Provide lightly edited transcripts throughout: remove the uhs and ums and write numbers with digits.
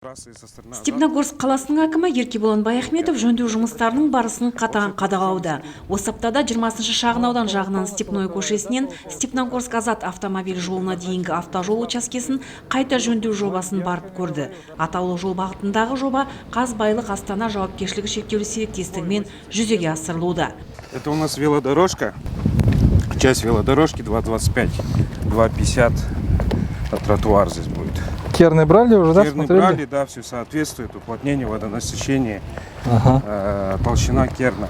Степногорск қаласының әкімі Еркебұлан Баяхметов жөндеу жұмыстарының барысын қатаң қадағалауда. Осы аптада 20-шы шағын аудан жағынан Степной көшесінен Степногорск Азат автомобиль жолына дейінгі автожол учаскесін қайта жөндеу жобасын барып көрді. Атаулы жол бағытындағы жоба Қазбайлық Астана жауапкершілігі шектеулі серіктестігімен жүзеге асырылуда. Это у нас велодорожка, часть велодорожки 2,25, 2,50, тротуар здесь будет. Керны брали уже, да? Керны брали, да, все соответствует, уплотнение, водонасыщение, толщина керна.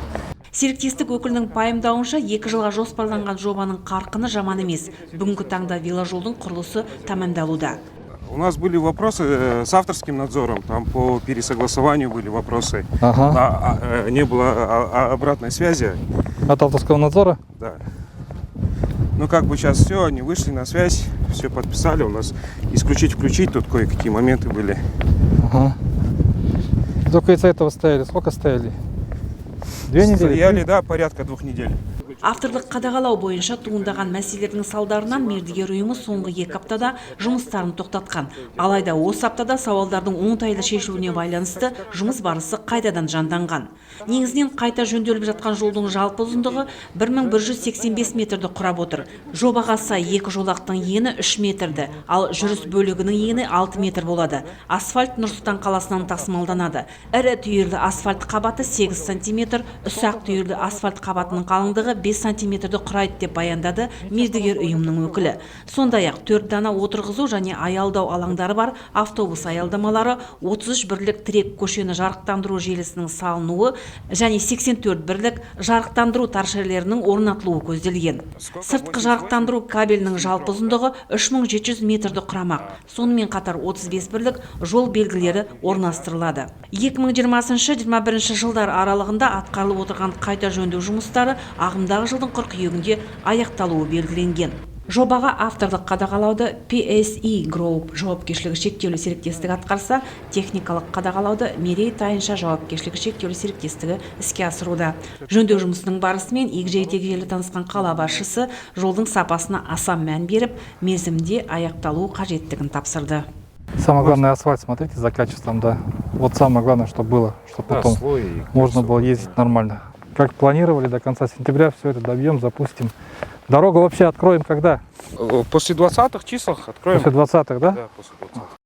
Серіктестік өкілінің пайымдауынша 2 жылға жоспарланған жобаның қарқыны жаман емес. Бүгінгі таңда веложолдың құрылысы тәмамдалуда. У нас были вопросы с авторским надзором, там по пересогласованию были вопросы, не было обратной связи. От авторского надзора? Да. Ну как бы сейчас все, они вышли на связь, все подписали, у нас исключить-включить, тут кое-какие моменты были. Только из-за этого стояли, сколько стояли? 2 недели? Стояли, да, порядка 2 недель. Авторлық қадағалау бойынша туындаған мәселелердің салдарынан мердігер ұйымы соңғы 2 аптада жұмыстарын тоқтатқан. Алайда осы аптада сауалдардың оңтайлы шешілуіне байланысты жұмыс барысы қайтадан жанданған. Негізінен қайта жөнделіп жатқан жолдың жалпы ұзындығы 1185 метрді құрап отыр. Жобаға сай 2 жолақтың ені 3 метрді, ал жүріс бөлігінің ені 6 метр болады. Асфальт Нұр-Сұлтан қаласынан тасымалданады. Ірі түйірлі асфальт қабаты 8 сантиметр, ұсақ түйірлі асфальт қабатының қалыңдығы 5 сантиметрді құрайды деп баяндады мердігер ұйымның өкілі. Сондай-ақ 4 дана отырғызу және аялдау алаңдары бар автобус аялдамалары, 33 бірлік тірек көшені жарықтандыру желісінің салынуы және 84 бірлік жарықтандыру торшерлерінің орнатылуы көзделген. Сыртқы жарықтандыру кабелінің жалпы ұзындығы 3700 метрді құрамақ. Сонымен қатар 35 бірлік жол белгілері орнастырылады. 2020-21 жылдар аралығында атқарылып отырған қайта жөндеу жұмыстары ағымдағы жылдың қыркүйегінде аяқталуы белгіленген. Жобаға авторлық қадағалауды PSE Group жауапкершілігі шектеулі серіктестігі атқарса, техникалық қадағалауды Мерей Тайынша жауапкершілігі шектеулі серіктестігі іске асыруда. Жөндеу жұмысының барысымен егжей-тегжейлі танысқан қала басшысы жолдың сапасына аса мән беріп, мерзімде аяқталуы қажеттігін тапсырды. Самое главное, асфальт, смотрите, за качеством, да. Вот самое главное, что было, чтобы потом можно было ездить нормально. Как планировали, до конца сентября все это добьем, запустим. Дорогу вообще откроем когда? После 20-х числах откроем. После 20-х, да? Да, после 20-х.